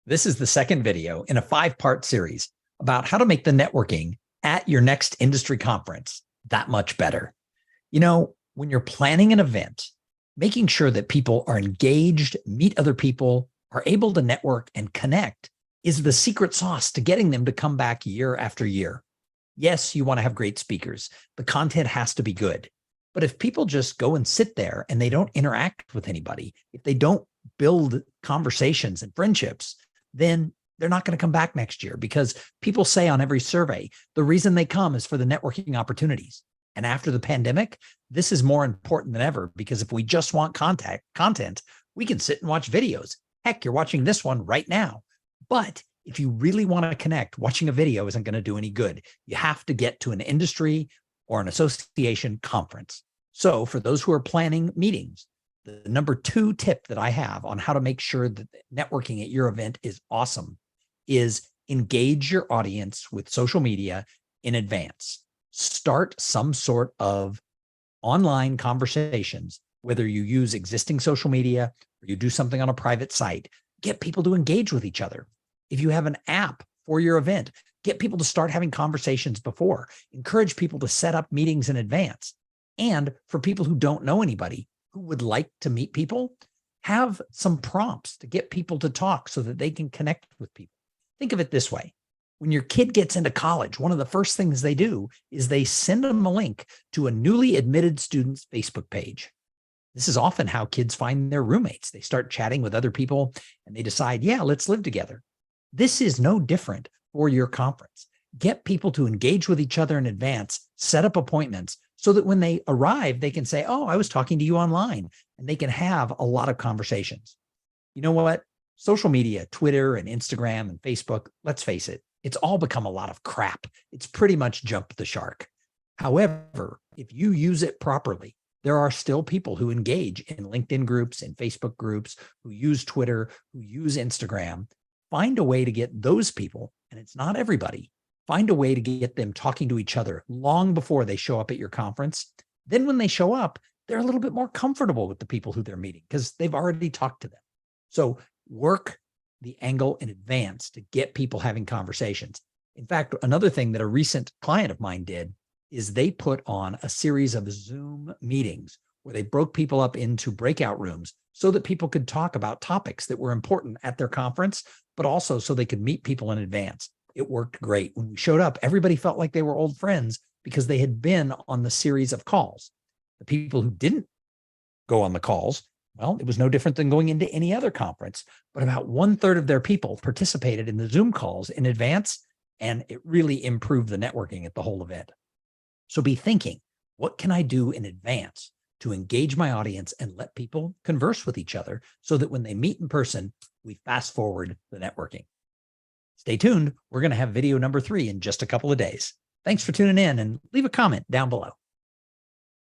This is the second video in a 5-part series about how to make the networking at your next industry conference that much better. You know, when you're planning an event, making sure that people are engaged, meet other people, are able to network and connect is the secret sauce to getting them to come back year after year. Yes, you want to have great speakers. The content has to be good. But if people just go and sit there and they don't interact with anybody, if they don't build conversations and friendships, then they're not going to come back next year, because people say on every survey, the reason they come is for the networking opportunities. And after the pandemic, this is more important than ever, because if we just want content, we can sit and watch videos. Heck, you're watching this one right now. But if you really want to connect, watching a video isn't going to do any good. You have to get to an industry or an association conference. So for those who are planning meetings, the number 2 tip that I have on how to make sure that networking at your event is awesome is engage your audience with social media in advance. Start some sort of online conversations, whether you use existing social media or you do something on a private site. Get people to engage with each other. If you have an app for your event, get people to start having conversations before. Encourage people to set up meetings in advance. And for people who don't know anybody, who would like to meet people, have some prompts to get people to talk so that they can connect with people. Think of it this way. When your kid gets into college, one of the first things they do is they send them a link to a newly admitted student's Facebook page. This is often how kids find their roommates. They start chatting with other people and they decide, yeah, let's live together. This is no different for your conference. Get people to engage with each other in advance, set up appointments so that when they arrive, they can say, oh, I was talking to you online, and they can have a lot of conversations. You know what? Social media, Twitter and Instagram and Facebook, let's face it, it's all become a lot of crap. It's pretty much jumped the shark. However, if you use it properly, there are still people who engage in LinkedIn groups and Facebook groups, who use Twitter, who use Instagram. Find a way to get those people, and it's not everybody, find a way to get them talking to each other long before they show up at your conference. Then when they show up, they're a little bit more comfortable with the people who they're meeting because they've already talked to them. So work the angle in advance to get people having conversations. In fact, another thing that a recent client of mine did is they put on a series of Zoom meetings where they broke people up into breakout rooms so that people could talk about topics that were important at their conference, but also so they could meet people in advance. It worked great. When we showed up, everybody felt like they were old friends because they had been on the series of calls. The people who didn't go on the calls, well, it was no different than going into any other conference, but about 1/3 of their people participated in the Zoom calls in advance, and it really improved the networking at the whole event. So be thinking, what can I do in advance to engage my audience and let people converse with each other so that when they meet in person, we fast forward the networking? Stay tuned. We're going to have video number 3 in just a couple of days. Thanks for tuning in, and leave a comment down below.